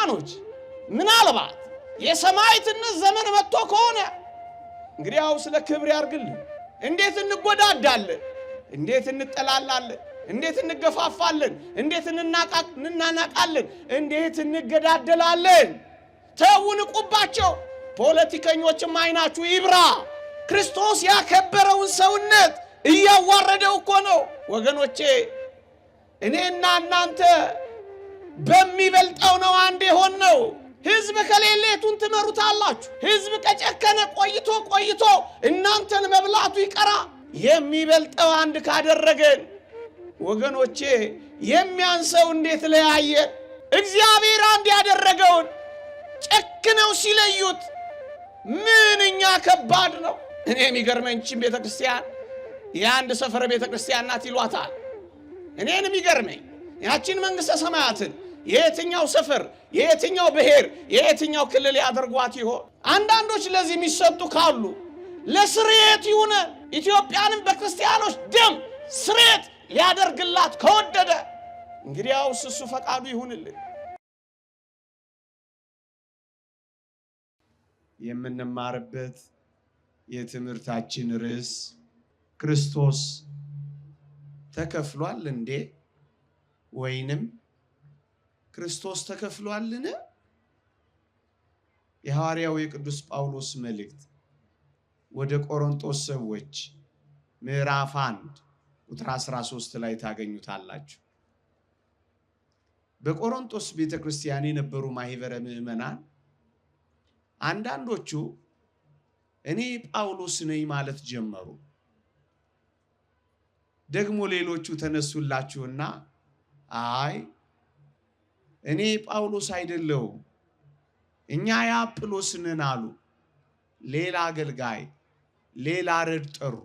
ክርስቲያኖች ምናልባት የሰማዕትነት ዘመን መጥቶ ከሆነ እንግዲያው ስለ ክብር ያርግልን። እንዴት እንጎዳዳለን፣ እንዴት እንጠላላለን፣ እንዴት እንገፋፋለን፣ እንዴት እንናናቃለን፣ እንዴት እንገዳደላለን። ተው ንቁባቸው። ፖለቲከኞችም አይናችሁ ይብራ። ክርስቶስ ያከበረውን ሰውነት እያዋረደው እኮ ነው ወገኖቼ። እኔና እናንተ በሚበልጠው ነው አንድ የሆነው። ሕዝብ ከሌሌቱን ትመሩታላችሁ። ሕዝብ ከጨከነ ቆይቶ እናንተን መብላቱ ይቀራ። የሚበልጠው አንድ ካደረገን ወገኖቼ የሚያንሰው እንዴት ለያየ? እግዚአብሔር አንድ ያደረገውን ጨክነው ሲለዩት ምንኛ ከባድ ነው። እኔ የሚገርመኝ ቤተክርስቲያን የአንድ ሰፈር ቤተክርስቲያን ናት ይሏታል። እኔን የሚገርመኝ ያችን መንግስተ ሰማያትን የየትኛው ሰፈር፣ የየትኛው ብሔር፣ የየትኛው ክልል ያደርጓት ይሆን? አንዳንዶች ለዚህ የሚሰጡ ካሉ ለስርየት ይሁን። ኢትዮጵያንም በክርስቲያኖች ደም ስርየት ሊያደርግላት ከወደደ እንግዲያውስ እሱ ፈቃዱ ይሁንልን። የምንማርበት የትምህርታችን ርዕስ ክርስቶስ ተከፍሏል እንዴ? ወይንም ክርስቶስ ተከፍሏልን? የሐዋርያው የቅዱስ ጳውሎስ መልእክት ወደ ቆሮንቶስ ሰዎች ምዕራፍ 1 ቁጥር 13 ላይ ታገኙታላችሁ። በቆሮንቶስ ቤተክርስቲያን የነበሩ ማህበረ ምዕመናን አንዳንዶቹ እኔ ጳውሎስ ነኝ ማለት ጀመሩ። ደግሞ ሌሎቹ ተነሱላችሁና አይ እኔ ጳውሎስ አይደለሁም እኛ የአጵሎስ ነን አሉ። ሌላ አገልጋይ፣ ሌላ ረድ ጠሩ።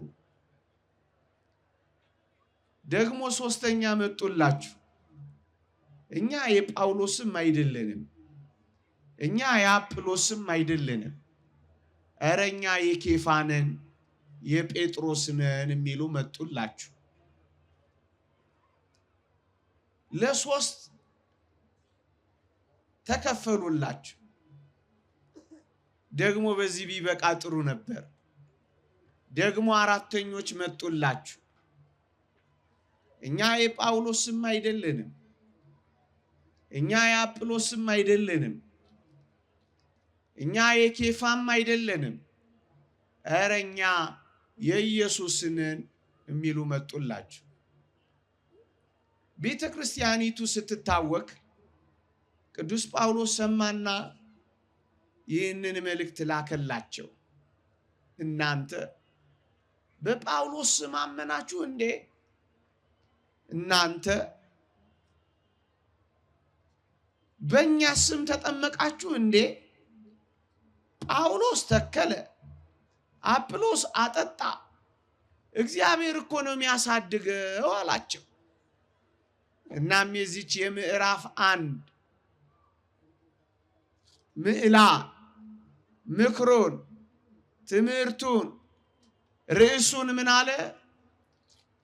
ደግሞ ሶስተኛ መጡላችሁ። እኛ የጳውሎስም አይደለንም፣ እኛ የአጵሎስም አይደለንም፣ ኧረ እኛ የኬፋ ነን፣ የጴጥሮስ ነን የሚሉ መጡላችሁ። ለሶስት ተከፈሉላችሁ። ደግሞ በዚህ ቢበቃ ጥሩ ነበር። ደግሞ አራተኞች መጡላችሁ። እኛ የጳውሎስም አይደለንም፣ እኛ የአጵሎስም አይደለንም፣ እኛ የኬፋም አይደለንም፣ ኧረ እኛ የኢየሱስ ነን የሚሉ መጡላችሁ። ቤተ ክርስቲያኒቱ ስትታወክ ቅዱስ ጳውሎስ ሰማና ይህንን መልእክት ላከላቸው። እናንተ በጳውሎስ ስም አመናችሁ እንዴ? እናንተ በእኛ ስም ተጠመቃችሁ እንዴ? ጳውሎስ ተከለ፣ አጵሎስ አጠጣ፣ እግዚአብሔር እኮ ነው የሚያሳድገው አላቸው። እናም የዚች የምዕራፍ 1 ምዕላ ምክሩን ትምህርቱን ርዕሱን ምን አለ?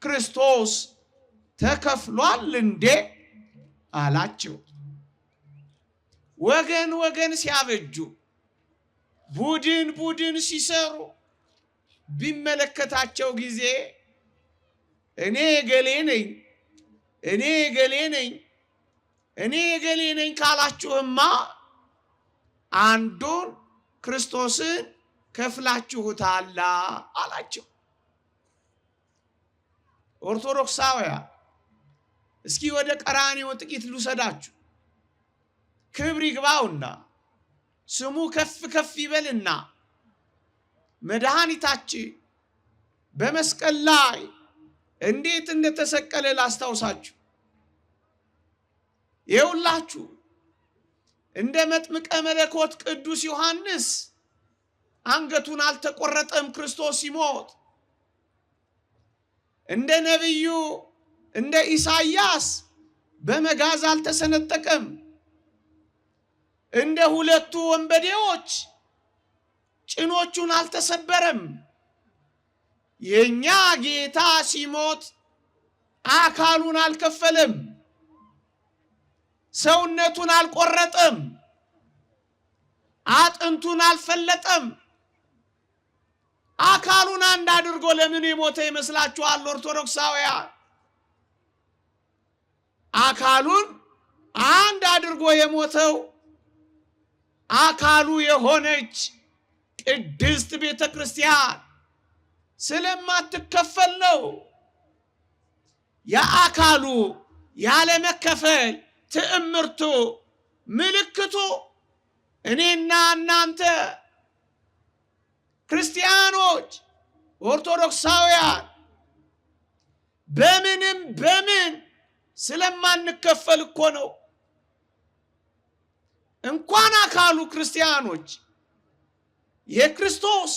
ክርስቶስ ተከፍሏል እንዴ አላቸው። ወገን ወገን ሲያበጁ፣ ቡድን ቡድን ሲሰሩ ቢመለከታቸው ጊዜ እኔ ገሌ ነኝ፣ እኔ ገሌ ነኝ፣ እኔ ገሌ ነኝ ካላችሁማ አንዱን ክርስቶስን ከፍላችሁታል አላቸው። ኦርቶዶክሳውያን እስኪ ወደ ቀራንዮ ጥቂት ልውሰዳችሁ። ክብር ይግባውና ስሙ ከፍ ከፍ ይበልና መድኃኒታችን በመስቀል ላይ እንዴት እንደተሰቀለ ላስታውሳችሁ። ይኸውላችሁ እንደ መጥምቀ መለኮት ቅዱስ ዮሐንስ አንገቱን አልተቆረጠም ክርስቶስ ሲሞት። እንደ ነቢዩ እንደ ኢሳይያስ በመጋዝ አልተሰነጠቀም። እንደ ሁለቱ ወንበዴዎች ጭኖቹን አልተሰበረም። የኛ ጌታ ሲሞት አካሉን አልከፈለም፣ ሰውነቱን አልቆረጠም፣ አጥንቱን አልፈለጠም። አካሉን አንድ አድርጎ ለምን የሞተ ይመስላችኋል ኦርቶዶክሳውያን? አካሉን አንድ አድርጎ የሞተው አካሉ የሆነች ቅድስት ቤተክርስቲያን ስለማትከፈል ነው። የአካሉ ያለ መከፈል ትዕምርቱ ምልክቱ እኔና እናንተ ክርስቲያኖች ኦርቶዶክሳውያን በምን ስለማንከፈል እኮ ነው። እንኳን አካሉ ክርስቲያኖች የክርስቶስ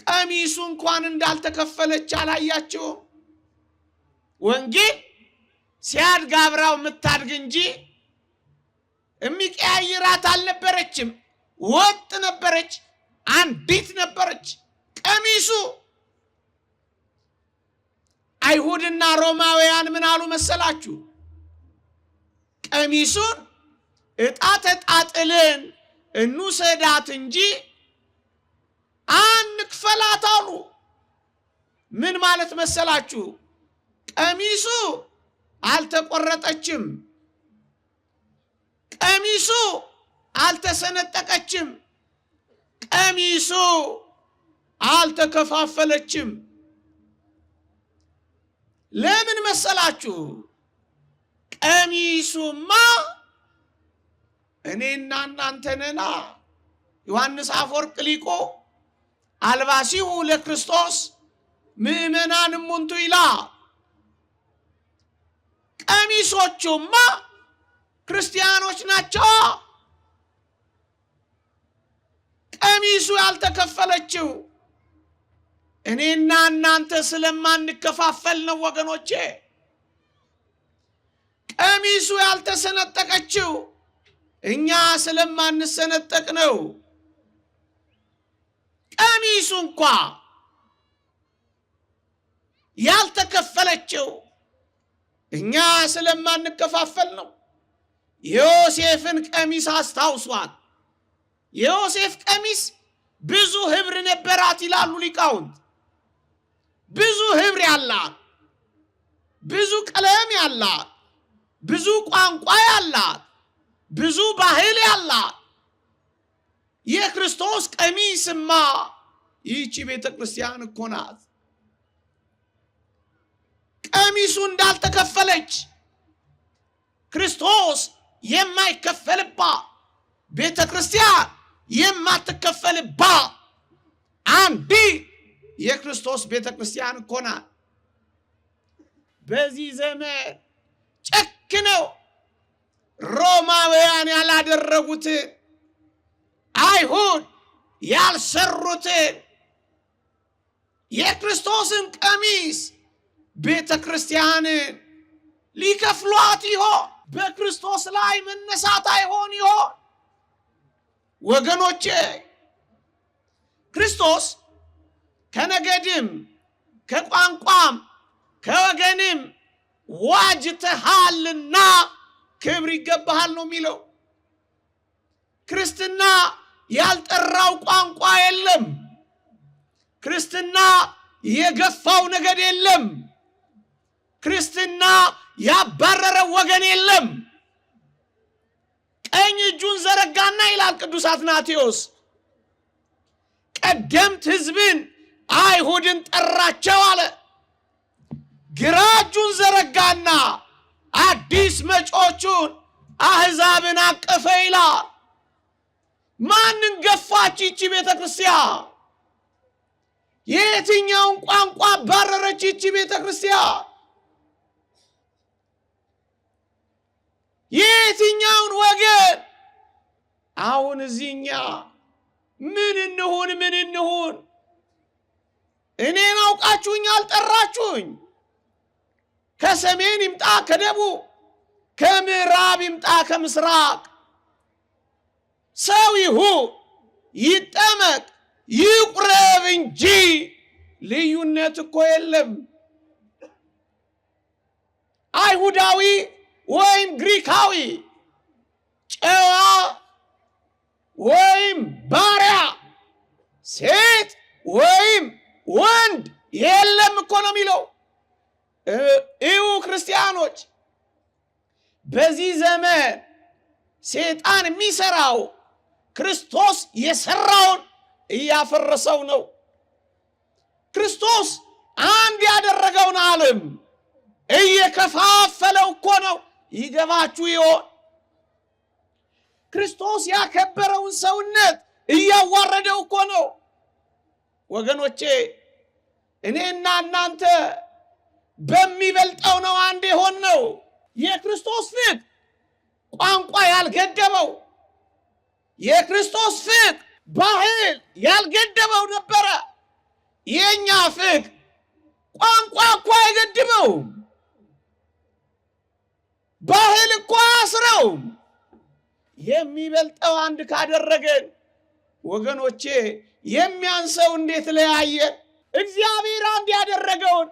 ቀሚሱ እንኳን እንዳልተከፈለች አላያችሁም? ወንጌል ሲያድግ አብራው የምታድግ እንጂ የሚቀያይራት አልነበረችም። ወጥ ነበረች፣ አንዲት ነበረች። ቀሚሱ አይሁድና ሮማውያን ምን አሉ መሰላችሁ? ቀሚሱን ዕጣ ተጣጥለን እንውሰዳት እንጂ አንክፈላት አሉ። ምን ማለት መሰላችሁ? ቀሚሱ አልተቆረጠችም፣ ቀሚሱ አልተሰነጠቀችም፣ ቀሚሱ አልተከፋፈለችም። ለምን መሰላችሁ? ቀሚሱማ እኔና እናንተ ነና። ዮሐንስ አፈወርቅ ሊቁ አልባሲሁ ለክርስቶስ ምእመናን እሙንቱ ይላል። ቀሚሶቹማ ክርስቲያኖች ናቸው። ቀሚሱ ያልተከፈለችው እኔና እናንተ ስለማንከፋፈል ነው ወገኖቼ። ቀሚሱ ያልተሰነጠቀችው እኛ ስለማንሰነጠቅ ነው። ቀሚሱ እንኳ ያልተከፈለችው እኛ ስለማንከፋፈል ነው። የዮሴፍን ቀሚስ አስታውሷት። የዮሴፍ ቀሚስ ብዙ ህብር ነበራት ይላሉ ሊቃውንት። ብዙ ህብር ያላት፣ ብዙ ቀለም ያላት፣ ብዙ ቋንቋ ያላት፣ ብዙ ባህል ያላት የክርስቶስ ቀሚስማ ይህቺ ቤተክርስቲያን እኮ ናት። ቀሚሱ እንዳልተከፈለች ክርስቶስ የማይከፈልባት ቤተክርስቲያን የማትከፈልባት አንዲት የክርስቶስ ቤተክርስቲያን እኮ ናት። በዚህ ዘመን ጨክነው ሮማውያን ያላደረጉትን አይሁድ ያልሰሩትን የክርስቶስን ቀሚስ ቤተክርስቲያንን ሊከፍሏት ይሆን? በክርስቶስ ላይ መነሳት አይሆን ይሆን? ወገኖቼ ክርስቶስ ከነገድም ከቋንቋም ከወገንም ዋጅተሃልና ክብር ይገባሃል ነው የሚለው። ክርስትና ያልጠራው ቋንቋ የለም። ክርስትና የገፋው ነገድ የለም። ክርስትና ያባረረው ወገን የለም። ቀኝ እጁን ዘረጋና ይላል ቅዱስ አትናቴዎስ፣ ቀደምት ሕዝብን አይሁድን ጠራቸው አለ። ግራ እጁን ዘረጋና አዲስ መጪዎቹን አሕዛብን አቀፈ ይላል። ማንን ገፋች ይቺ ቤተክርስቲያን? የትኛውን ቋንቋ ባረረች ይቺ ቤተክርስቲያን? የትኛውን ወገን? አሁን እዚህኛ ምን እንሁን? እኔን አውቃችሁኝ አልጠራችሁኝ። ከሰሜን ይምጣ ከደቡብ፣ ከምዕራብ ይምጣ ከምስራቅ፣ ሰው ይሁን ይጠመቅ ይቁረብ እንጂ ልዩነት እኮ የለም። አይሁዳዊ ወይም ግሪካዊ፣ ጨዋ ወይ የለም እኮ ነው የሚለው። እዩ ክርስቲያኖች፣ በዚህ ዘመን ሰይጣን የሚሰራው ክርስቶስ የሰራውን እያፈረሰው ነው። ክርስቶስ አንድ ያደረገውን ዓለም እየከፋፈለው እኮ ነው። ይገባችሁ ይሆን? ክርስቶስ ያከበረውን ሰውነት እያዋረደው እኮ ነው። ወገኖቼ እኔና እናንተ በሚበልጠው ነው አንድ የሆነው። የክርስቶስ ፍቅር ቋንቋ ያልገደበው፣ የክርስቶስ ፍቅር ባህል ያልገደበው ነበረ። የኛ ፍቅር ቋንቋ እኮ አይገድበው፣ ባህል እኮ አያስረው። የሚበልጠው አንድ ካደረገን ወገኖቼ የሚያንሰው እንዴት ለያየን? እግዚአብሔር አንድ ያደረገውን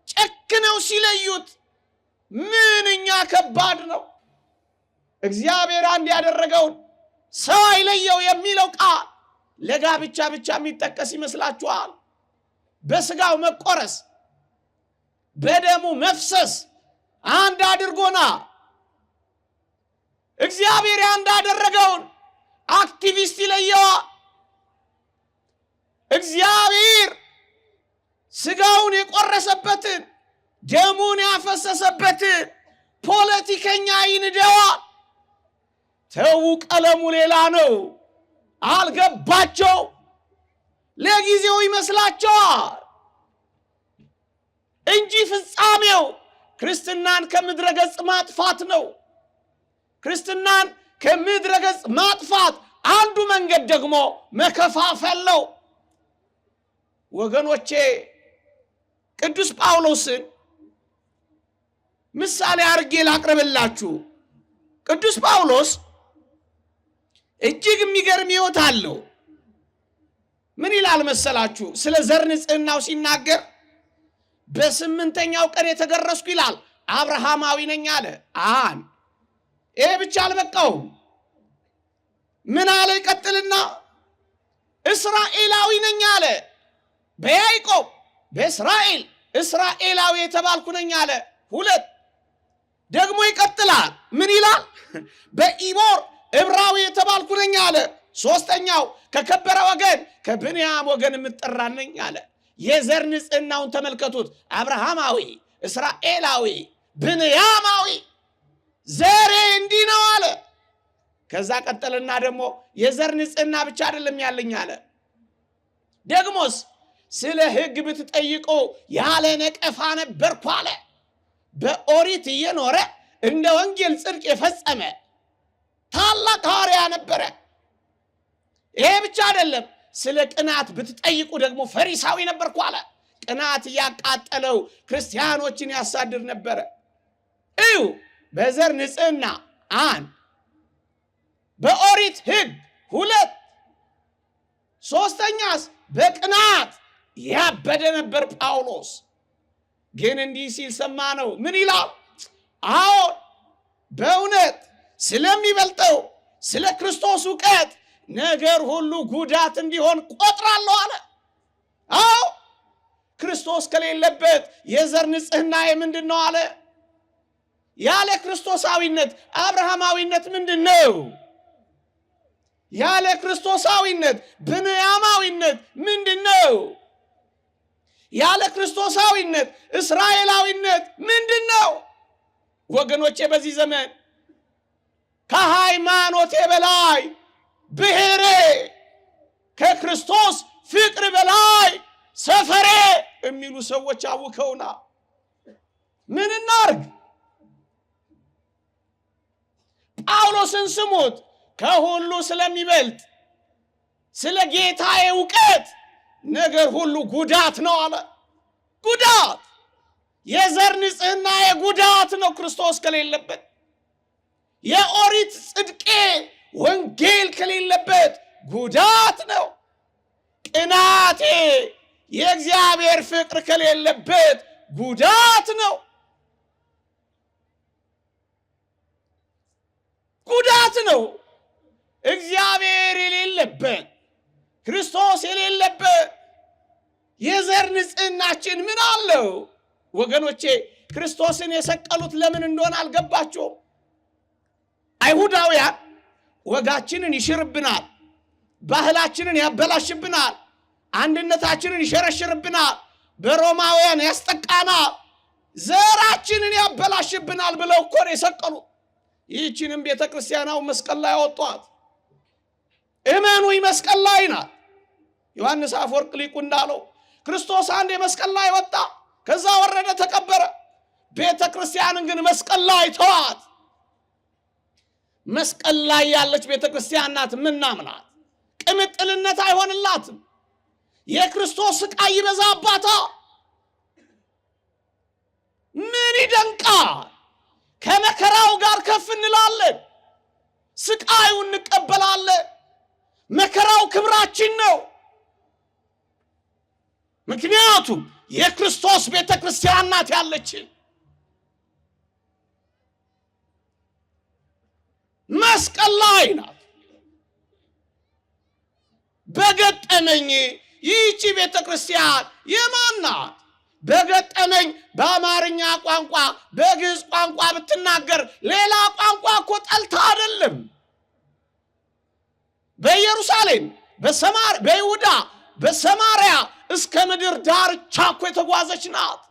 ጨክነው ሲለዩት ምንኛ ከባድ ነው። እግዚአብሔር አንድ ያደረገውን ሰው አይለየው የሚለው ቃል ለጋብቻ ብቻ የሚጠቀስ ይመስላችኋል? በስጋው መቆረስ በደሙ መፍሰስ አንድ አድርጎና እግዚአብሔር አንድ ያደረገውን አክቲቪስት ይለየዋል? እግዚአብሔር ስጋውን የቆረሰበትን ደሙን ያፈሰሰበትን ፖለቲከኛ ይንደዋል? ተው፣ ቀለሙ ሌላ ነው። አልገባቸው፣ ለጊዜው ይመስላቸዋል እንጂ ፍጻሜው ክርስትናን ከምድረ ገጽ ማጥፋት ነው። ክርስትናን ከምድረ ገጽ ማጥፋት አንዱ መንገድ ደግሞ መከፋፈል ነው። ወገኖቼ ቅዱስ ጳውሎስን ምሳሌ አድርጌ ላቅርብላችሁ። ቅዱስ ጳውሎስ እጅግ የሚገርም ሕይወት አለው። ምን ይላል መሰላችሁ? ስለ ዘር ንጽሕናው ሲናገር በስምንተኛው ቀን የተገረዝኩ ይላል አብርሃማዊ ነኝ አለ። ይሄ ብቻ አልበቃውም። ምን አለ? ይቀጥልና እስራኤላዊ ነኝ አለ። በያዕቆብ በእስራኤል እስራኤላዊ የተባልኩ ነኝ አለ። ሁለት ደግሞ ይቀጥላል። ምን ይላል? በኢቦር ዕብራዊ የተባልኩ ነኝ አለ። ሶስተኛው ከከበረ ወገን ከብንያም ወገን የምጠራ ነኝ አለ። የዘር ንጽሕናውን ተመልከቱት። አብርሃማዊ፣ እስራኤላዊ፣ ብንያማዊ ዘሬ እንዲህ ነው አለ። ከዛ ቀጠልና ደግሞ የዘር ንጽሕና ብቻ አይደለም ያለኝ አለ። ደግሞስ ስለ ሕግ ብትጠይቁ ያለ ነቀፋ ነበርኩ አለ። በኦሪት እየኖረ እንደ ወንጌል ጽድቅ የፈጸመ ታላቅ ሐዋርያ ነበረ። ይሄ ብቻ አይደለም፣ ስለ ቅናት ብትጠይቁ ደግሞ ፈሪሳዊ ነበርኩ አለ። ቅናት እያቃጠለው ክርስቲያኖችን ያሳድር ነበረ። እዩ፣ በዘር ንጽሕና አንድ፣ በኦሪት ሕግ ሁለት፣ ሶስተኛስ በቅናት ያበደ ነበር ጳውሎስ። ግን እንዲህ ሲል ሰማ ነው። ምን ይላል? አዎን በእውነት ስለሚበልጠው ስለ ክርስቶስ እውቀት ነገር ሁሉ ጉዳት እንዲሆን ቆጥራለሁ አለ። አዎ ክርስቶስ ከሌለበት የዘር ንጽሕና ምንድን ነው አለ። ያለ ክርስቶሳዊነት አብርሃማዊነት ምንድን ነው? ያለ ክርስቶሳዊነት ብንያማዊነት ምንድን ነው? ያለ ክርስቶሳዊነት እስራኤላዊነት ምንድን ነው? ወገኖቼ በዚህ ዘመን ከሃይማኖቴ በላይ ብሔሬ፣ ከክርስቶስ ፍቅር በላይ ሰፈሬ የሚሉ ሰዎች አውከውና ምን እናርግ? ጳውሎስን ስሙት። ከሁሉ ስለሚበልጥ ስለ ጌታዬ እውቀት ነገር ሁሉ ጉዳት ነው አለ። ጉዳት፣ የዘር ንጽሕና ጉዳት ነው ክርስቶስ ከሌለበት። የኦሪት ጽድቄ ወንጌል ከሌለበት ጉዳት ነው። ቅናቴ የእግዚአብሔር ፍቅር ከሌለበት ጉዳት ነው። ጉዳት ነው። እግዚአብሔር የሌለበት ክርስቶስ የሌለበት የዘር ንጽህናችን ምን አለው? ወገኖቼ ክርስቶስን የሰቀሉት ለምን እንደሆነ አልገባቸውም። አይሁዳውያን ወጋችንን ይሽርብናል፣ ባህላችንን ያበላሽብናል፣ አንድነታችንን ይሸረሽርብናል፣ በሮማውያን ያስጠቃናል፣ ዘራችንን ያበላሽብናል ብለው እኮ ነው የሰቀሉት። ይህችንም ቤተክርስቲያናው መስቀል ላይ አወጧት። እመኑኝ መስቀል ላይ ናት። ዮሐንስ አፈወርቅ ሊቁ እንዳለው ክርስቶስ አንድ መስቀል ላይ ወጣ፣ ከዛ ወረደ፣ ተቀበረ። ቤተክርስቲያንን ግን መስቀል ላይ ተዋት። መስቀል ላይ ያለች ቤተክርስቲያን ናት ምናምናት። ቅምጥልነት አይሆንላትም። የክርስቶስ ስቃይ ይበዛባታል። ምን ይደንቃል? ከመከራው ጋር ከፍ እንላለን፣ ስቃዩ እንቀበላለን። መከራው ክብራችን ነው። ምክንያቱም የክርስቶስ ቤተክርስቲያን ናት ያለችን። መስቀል ላይ ናት። በገጠመኝ ይህቺ ቤተክርስቲያን የማን ናት? በገጠመኝ በአማርኛ ቋንቋ በግዕዝ ቋንቋ ብትናገር ሌላ ቋንቋ እኮ ጠልታ አይደለም። በኢየሩሳሌም በይሁዳ በሰማርያ እስከ ምድር ዳርቻ እኮ የተጓዘች ናት።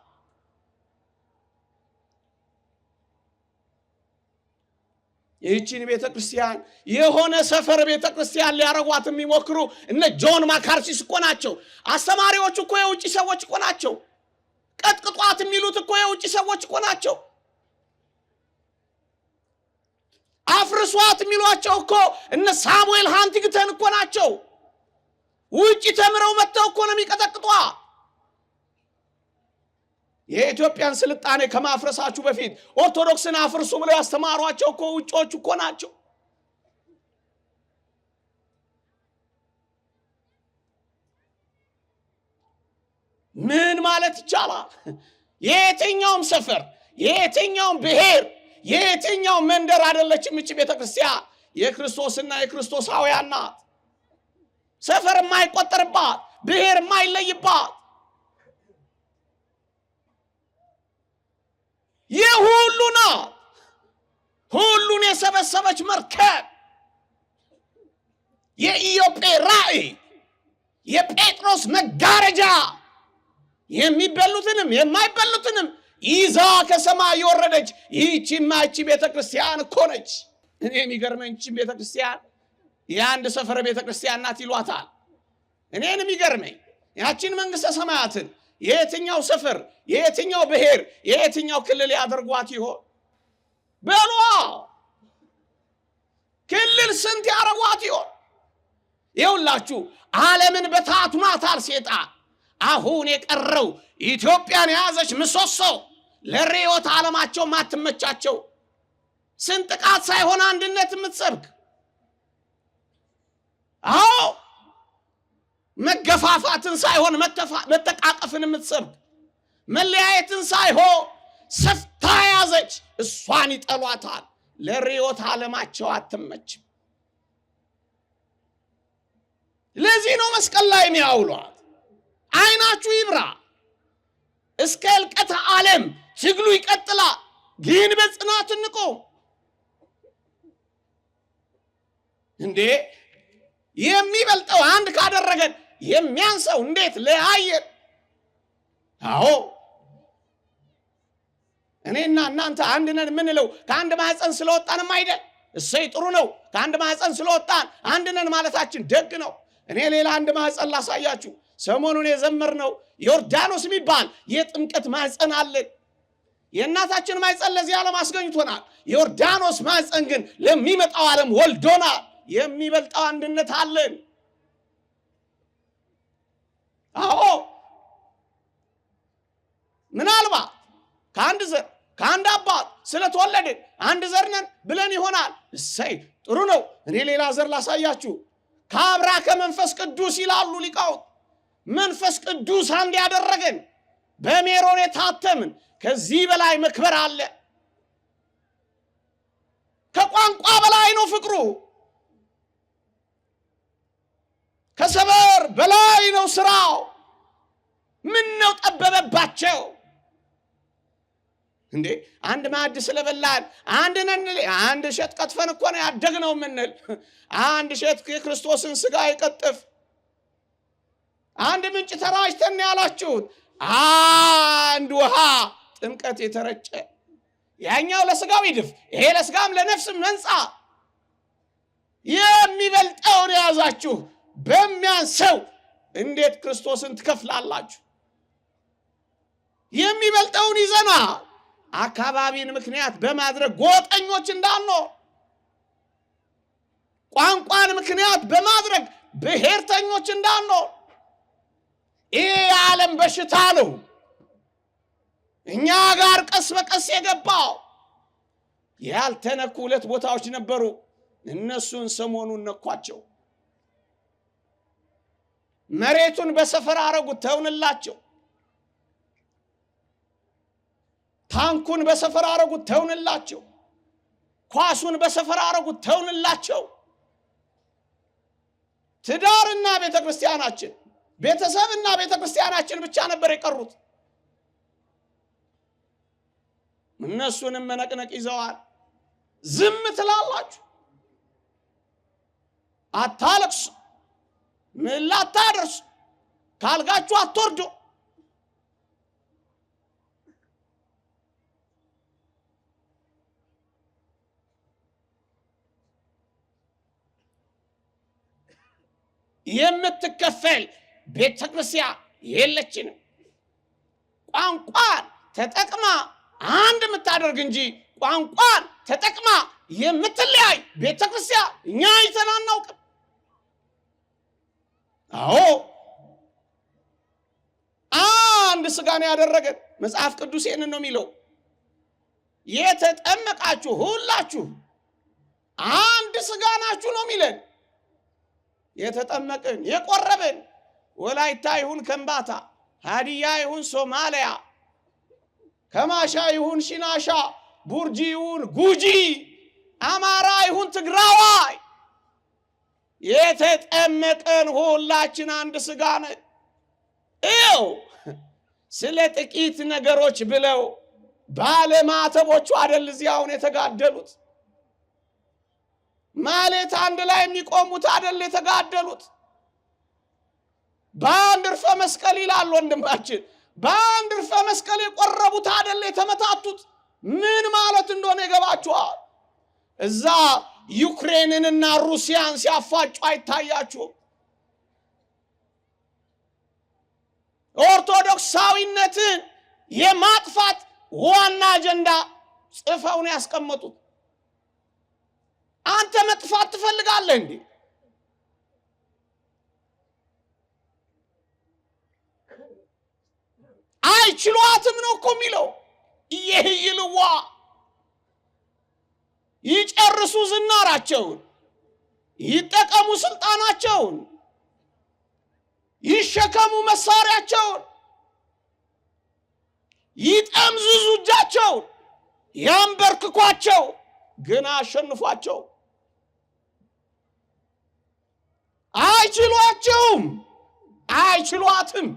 ይህችን ቤተክርስቲያን የሆነ ሰፈር ቤተክርስቲያን ሊያረጓት የሚሞክሩ እነ ጆን ማካርሲስ እኮ ናቸው። አስተማሪዎች እኮ የውጭ ሰዎች እኮ ናቸው። ቀጥቅጧት የሚሉት እኮ የውጭ ሰዎች እኮ ናቸው። አፍርሷት የሚሏቸው እኮ እነ ሳሙኤል ሃንቲንግተን እኮ ናቸው። ውጭ ተምረው መጥተው እኮ ነው የሚቀጠቅጧት። የኢትዮጵያን ስልጣኔ ከማፍረሳችሁ በፊት ኦርቶዶክስን አፍርሱ ብለው ያስተማሯቸው እኮ ውጮች እኮ ናቸው። ምን ማለት ይቻላል? የየትኛውም ሰፈር፣ የየትኛውም ብሔር፣ የየትኛውም መንደር አይደለችም እቺ ቤተክርስቲያን። የክርስቶስና የክርስቶሳውያን ናት። ሰፈር የማይቆጠርባት፣ ብሔር የማይለይባት፣ የሁሉ ናት። ሁሉን የሰበሰበች መርከብ፣ የኢዮጴ ራእይ፣ የጴጥሮስ መጋረጃ፣ የሚበሉትንም የማይበሉትንም ይዛ ከሰማይ የወረደች ይህቺማ ይህቺ ቤተክርስቲያን እኮ ነች። እኔ የሚገርመኝ ይህቺ ቤተክርስቲያን የአንድ ሰፈር ቤተክርስቲያን ናት ይሏታል። እኔን የሚገርመኝ ያቺን መንግስተ ሰማያትን የየትኛው ሰፈር፣ የየትኛው ብሔር፣ የየትኛው ክልል ያደርጓት ይሆን? በሏ ክልል ስንት ያደርጓት ይሆን? ይኸውላችሁ ዓለምን በታትኗታል ሴጣን። አሁን የቀረው ኢትዮጵያን የያዘች ምሰሶ ለርዕዮተ ዓለማቸው ማትመቻቸው ስንጥቃት ሳይሆን አንድነት የምትሰብክ፣ አዎ መገፋፋትን ሳይሆን መተቃቀፍን የምትሰብክ፣ መለያየትን ሳይሆን ሰፍታ ያዘች እሷን ይጠሏታል። ለርዕዮተ ዓለማቸው አትመችም። ለዚህ ነው መስቀል ላይ የሚያውሏት። አይናችሁ ይብራ። እስከ ዕልቀተ ዓለም ትግሉ ይቀጥላል። ግን በጽናት እንቆም። እንዴ የሚበልጠው አንድ ካደረገን የሚያንሰው እንዴት ለያየን? አዎ እኔና እናንተ አንድ ነን የምንለው ከአንድ ማህፀን ስለወጣንም አይደል? እሰይ ጥሩ ነው። ከአንድ ማህፀን ስለወጣን አንድ ነን ማለታችን ደግ ነው። እኔ ሌላ አንድ ማህፀን ላሳያችሁ። ሰሞኑን የዘመርነው ዮርዳኖስ የሚባል የጥምቀት ማህፀን አለን። የእናታችን ማህፀን ለዚህ ዓለም አስገኝቶናል። ዮርዳኖስ ማህፀን ግን ለሚመጣው ዓለም ወልዶናል። የሚበልጠው አንድነት አለን። አዎ ምናልባት ከአንድ ዘር ከአንድ አባት ስለተወለድን አንድ ዘር ነን ብለን ይሆናል። እሰይ ጥሩ ነው። እኔ ሌላ ዘር ላሳያችሁ። ከአብራከ መንፈስ ቅዱስ ይላሉ ሊቃውንት። መንፈስ ቅዱስ አንድ ያደረገን በሜሮን የታተምን። ከዚህ በላይ መክበር አለ? ከቋንቋ በላይ ነው ፍቅሩ። ከሰበር በላይ ነው ስራው። ምን ነው ጠበበባቸው እንዴ? አንድ ማዕድ ስለበላን አንድ እሸት ቀጥፈን እኮ ነው ያደግነው ምንል? አንድ እሸት የክርስቶስን ሥጋ ይቀጥፍ፣ አንድ ምንጭ ተራጭተን ያላችሁት፣ አንድ ውሃ ጥምቀት የተረጨ፣ ያኛው ለሥጋው ይድፍ፣ ይሄ ለሥጋም ለነፍስም መንጻ። የሚበልጠውን ያዛችሁ በሚያንሰው እንዴት ክርስቶስን ትከፍላላችሁ? የሚበልጠውን ይዘና አካባቢን ምክንያት በማድረግ ጎጠኞች እንዳንኖር፣ ቋንቋን ምክንያት በማድረግ ብሔርተኞች እንዳንኖር። ይህ የዓለም በሽታ ነው እኛ ጋር ቀስ በቀስ የገባው። ያልተነኩ 2 ቦታዎች ነበሩ። እነሱን ሰሞኑን ነኳቸው። መሬቱን በሰፈር አረጉት፣ ተውንላቸው። ታንኩን በሰፈር አረጉት፣ ተውንላቸው። ኳሱን በሰፈር አረጉት፣ ተውንላቸው። ትዳርና ቤተክርስቲያናችን፣ ቤተሰብና ቤተክርስቲያናችን ብቻ ነበር የቀሩት። እነሱንም መነቅነቅ ይዘዋል። ዝም ትላላችሁ፣ አታለቅሱ፣ ምን ላታደርሱ፣ ካልጋችሁ አትወርዱ። የምትከፈል ቤተክርስቲያን የለችንም። ቋንቋን ተጠቅማ አንድ የምታደርግ እንጂ ቋንቋን ተጠቅማ የምትለያይ ቤተክርስቲያን እኛ አይተን አናውቅም። አዎ አንድ ሥጋን ያደረገን መጽሐፍ ቅዱስ ይህንን ነው የሚለው። የተጠመቃችሁ ሁላችሁ አንድ ሥጋ ናችሁ ነው የሚለን። የተጠመቅን የቆረብን ወላይታ ይሁን ከምባታ፣ ሀዲያ ይሁን ሶማሊያ፣ ከማሻ ይሁን ሽናሻ፣ ቡርጂ ይሁን ጉጂ፣ አማራ ይሁን ትግራዋይ፣ የተጠመቅን ሁላችን አንድ ሥጋ ነን። ይኸው ስለ ጥቂት ነገሮች ብለው ባለማተቦቹ አይደል እዚህ አሁን የተጋደሉት። ማለት አንድ ላይ የሚቆሙት አይደል የተጋደሉት። በአንድ እርፈ መስቀል ይላል ወንድማችን፣ በአንድ እርፈ መስቀል የቆረቡት አይደል የተመታቱት። ምን ማለት እንደሆነ ይገባችኋል? እዛ ዩክሬንንና ሩሲያን ሲያፋጩ አይታያችሁም? ኦርቶዶክሳዊነትን የማጥፋት ዋና አጀንዳ ጽፈው ነው ያስቀመጡት። አንተ መጥፋት ትፈልጋለህ እንዴ? አይችሏትም ነው እኮ የሚለው። ይህይልዋ ይጨርሱ ዝናራቸውን፣ ይጠቀሙ ስልጣናቸውን፣ ይሸከሙ መሳሪያቸውን፣ ይጠምዝዙ እጃቸውን፣ ያንበርክኳቸው፣ ግን አሸንፏቸው። አይችሏቸውም፣ አይችሏትም።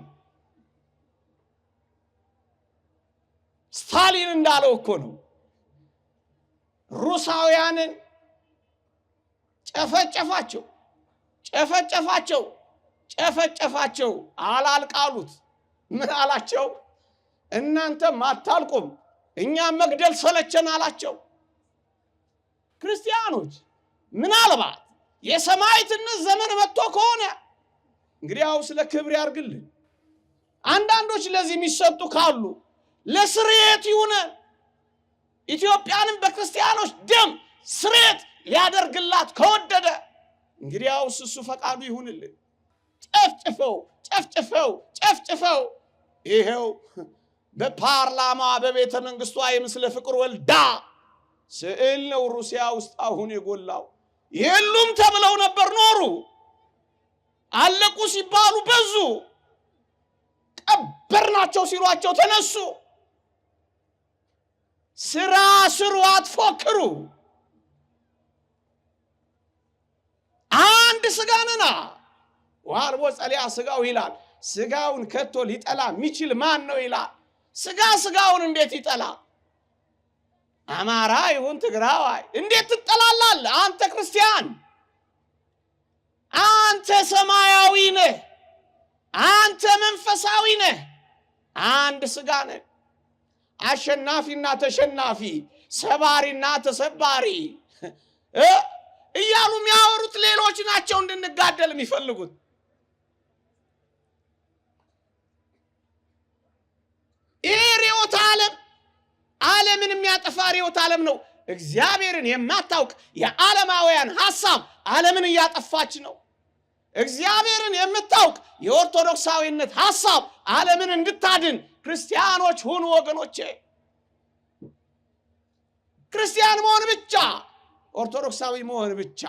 ስታሊን እንዳለው እኮ ነው። ሩሳውያንን ጨፈጨፋቸው፣ ጨፈጨፋቸው፣ ጨፈጨፋቸው። አላልቃሉት። ምን አላቸው? እናንተም አታልቁም፣ እኛም መግደል ሰለቸን አላቸው። ክርስቲያኖች ምናልባት የሰማዕትነት ዘመን መጥቶ ከሆነ እንግዲህ ያው ስለ ክብር ያርግልን። አንዳንዶች ለዚህ የሚሰጡ ካሉ ለስርየት ይሁን። ኢትዮጵያንም በክርስቲያኖች ደም ስርየት ሊያደርግላት ከወደደ እንግዲህ ያው እሱ ፈቃዱ ይሁንልን። ጨፍጭፈው ጨፍጭፈው ጨፍጭፈው ይሄው በፓርላማ በቤተ መንግስቷ የምስለ ፍቅር ወልዳ ስዕል ነው ሩሲያ ውስጥ አሁን የጎላው። የሉም ተብለው ነበር ኖሩ፣ አለቁ ሲባሉ በዙ፣ ቀበርናቸው ሲሏቸው ተነሱ። ስራ ስሩ፣ አትፎክሩ። አንድ ሥጋ ነና ዋልቦ ጸሊያ ሥጋው ይላል። ስጋውን ከቶ ሊጠላ የሚችል ማን ነው ይላል። ስጋውን እንዴት ይጠላ? አማራ ይሁን ትግራዋይ እንዴት ትጠላላለህ? አንተ ክርስቲያን፣ አንተ ሰማያዊ ነህ፣ አንተ መንፈሳዊ ነህ፣ አንድ ስጋ ነህ። አሸናፊና ተሸናፊ፣ ሰባሪና ተሰባሪ እያሉ የሚያወሩት ሌሎች ናቸው እንድንጋደል የሚፈልጉት። ይህ ርዕዮተ ዓለም ዓለምን የሚያጠፋ ርዕዮተ ዓለም ነው። እግዚአብሔርን የማታውቅ የዓለማውያን ሐሳብ ዓለምን እያጠፋች ነው። እግዚአብሔርን የምታውቅ የኦርቶዶክሳዊነት ሐሳብ ዓለምን እንድታድን ክርስቲያኖች ሁኑ ወገኖቼ። ክርስቲያን መሆን ብቻ፣ ኦርቶዶክሳዊ መሆን ብቻ።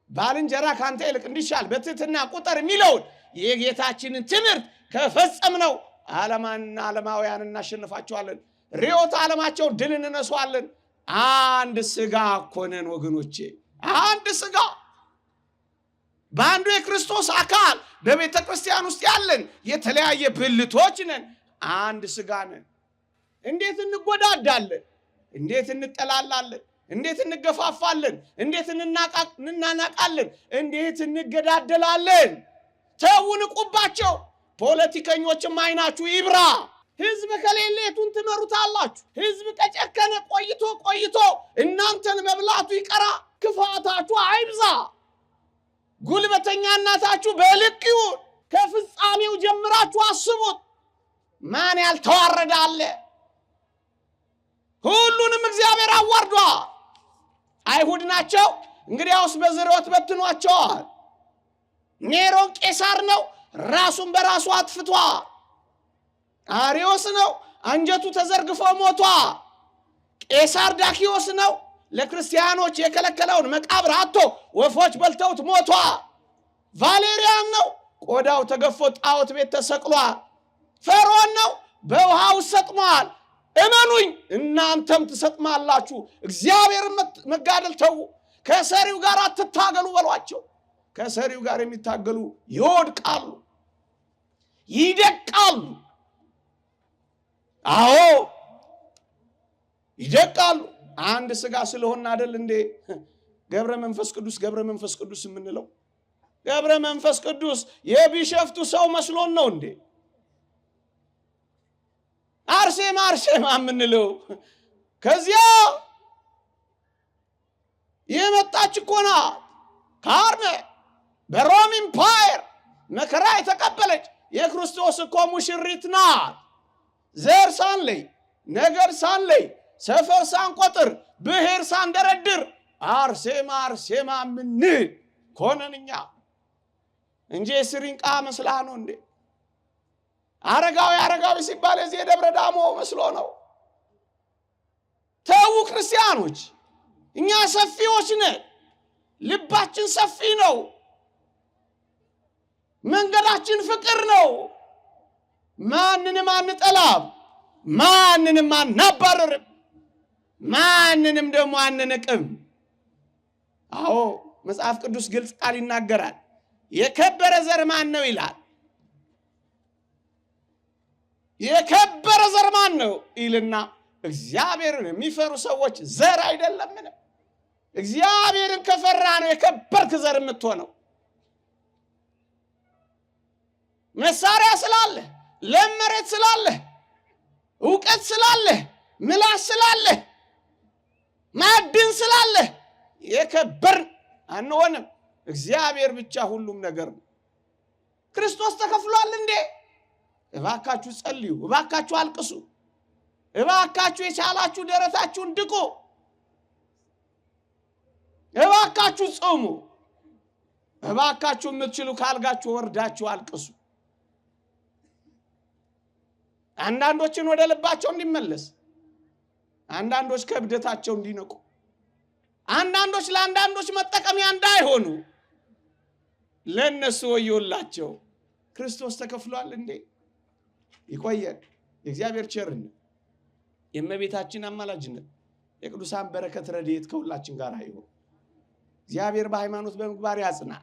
ባልንጀራ ካንተ ይልቅ እንዲሻል በትሕትና ቁጠር የሚለውን የጌታችንን ትምህርት ከፈጸምነው ዓለማውያን እናሸንፋቸዋለን። ርዕዮተ ዓለማቸው ድል እንነሳዋለን። አንድ ስጋ እኮ ነን ወገኖቼ፣ አንድ ስጋ። በአንዱ የክርስቶስ አካል በቤተ ክርስቲያን ውስጥ ያለን የተለያየ ብልቶች ነን፣ አንድ ስጋ ነን። እንዴት እንጎዳዳለን? እንዴት እንጠላላለን? እንዴት እንገፋፋለን? እንዴት እንናናቃለን? እንዴት እንገዳደላለን? ተው፣ ንቁባቸው። ፖለቲከኞችም አይናችሁ ይብራ። ህዝብ ከሌለ የቱን ትመሩታላችሁ? ህዝብ ከጨከነ ቆይቶ እናንተን መብላቱ ይቀራ። ክፋታችሁ አይብዛ። ጉልበተኛነታችሁ በልክ ይሁን። ከፍጻሜው ጀምራችሁ አስቡት። ማን ያልተዋረደ አለ? ሁሉንም እግዚአብሔር አዋርዷል። አይሁድ ናቸው፣ እንግዲያውስ በዝርወት በትኗቸዋል። ኔሮን ቄሳር ነው፣ ራሱን በራሱ አጥፍቷል። አሪዮስ ነው፣ አንጀቱ ተዘርግፎ ሞቷል። ቄሳር ዳኪዮስ ነው፣ ለክርስቲያኖች የከለከለውን መቃብር አጥቶ ወፎች በልተውት ሞቷል። ቫሌሪያን ነው፣ ቆዳው ተገፎ ጣዖት ቤት ተሰቅሏል። ፈርዖን ነው፣ በውሃ ውስጥ ሰጥሟል። እመኑኝ እናንተም ትሰጥማላችሁ። እግዚአብሔር መጋደል ተዉ። ከሰሪው ጋር አትታገሉ በሏቸው። ከሰሪው ጋር የሚታገሉ ይወድቃሉ፣ ይደቃሉ። አዎ ይደቃሉ። አንድ ስጋ ስለሆነ አይደል እንዴ ገብረ መንፈስ ቅዱስ የምንለው? ገብረ መንፈስ ቅዱስ የቢሸፍቱ ሰው መስሎን ነው እንዴ? አርሴማ የምንለው ከዚያ የመጣች እኮ ናት። ካርመ በሮም ኢምፓየር መከራ የተቀበለች የክርስቶስ እኮ ሙሽሪት ናት። ዘር ሳንለይ፣ ነገድ ሳንለይ፣ ሰፈር ሳንቆጥር፣ ብሔር ሳንደረድር አርሴማ ምንል ኮነንኛ እንጂ የስሪንቃ መስላ ነው እንዴ? አረጋዊ ሲባል እዚህ የደብረ ዳሞ መስሎ ነው። ተው ክርስቲያኖች፣ እኛ ሰፊዎች ነን። ልባችን ሰፊ ነው። መንገዳችን ፍቅር ነው። ማንንም አንጠላም፣ ማንንም አናባረርም፣ ማንንም ደግሞ አንንቅም። አዎ መጽሐፍ ቅዱስ ግልጽ ቃል ይናገራል። የከበረ ዘር ማን ነው ይላል። የከበረ ዘር ማን ነው ይልና እግዚአብሔርን የሚፈሩ ሰዎች ዘር አይደለምን? እግዚአብሔርን ከፈራ ነው የከበርክ ዘር የምትሆነው። መሳሪያ ስላለ፣ ለመሬት ስላለ፣ ዕውቀት ስላለ፣ ምላስ ስላለ፣ ማዕድን ስላለ የከበርን አንሆንም። እግዚአብሔር ብቻ ሁሉም ነገር ነው። ክርስቶስ ተከፍሏል እንዴ? እባካችሁ ጸልዩ፣ እባካችሁ አልቅሱ፣ እባካችሁ የቻላችሁ ደረታችሁን ድቁ፣ እባካችሁ ጾሙ፣ እባካችሁ የምትችሉ ካልጋችሁ ወርዳችሁ አልቅሱ። አንዳንዶችን ወደ ልባቸው እንዲመለስ፣ አንዳንዶች ከእብደታቸው እንዲነቁ፣ አንዳንዶች ለአንዳንዶች መጠቀሚያ እንዳይሆኑ ለነሱ ወዮላቸው። ክርስቶስ ተከፍሏል እንዴ? ይቆየን። የእግዚአብሔር ቸርነት፣ የእመቤታችን አማላጅነት፣ የቅዱሳን በረከት ረድኤት ከሁላችን ጋር ይሁን። እግዚአብሔር በሃይማኖት በምግባር ያጽና፣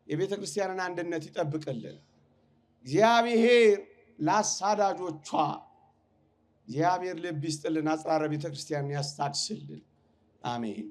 የቤተ ክርስቲያንን አንድነት ይጠብቅልን። እግዚአብሔር ለአሳዳጆቿ እግዚአብሔር ልብ ይስጥልን። አጽራረ ቤተ ክርስቲያን ያስታድስልን። አሜን።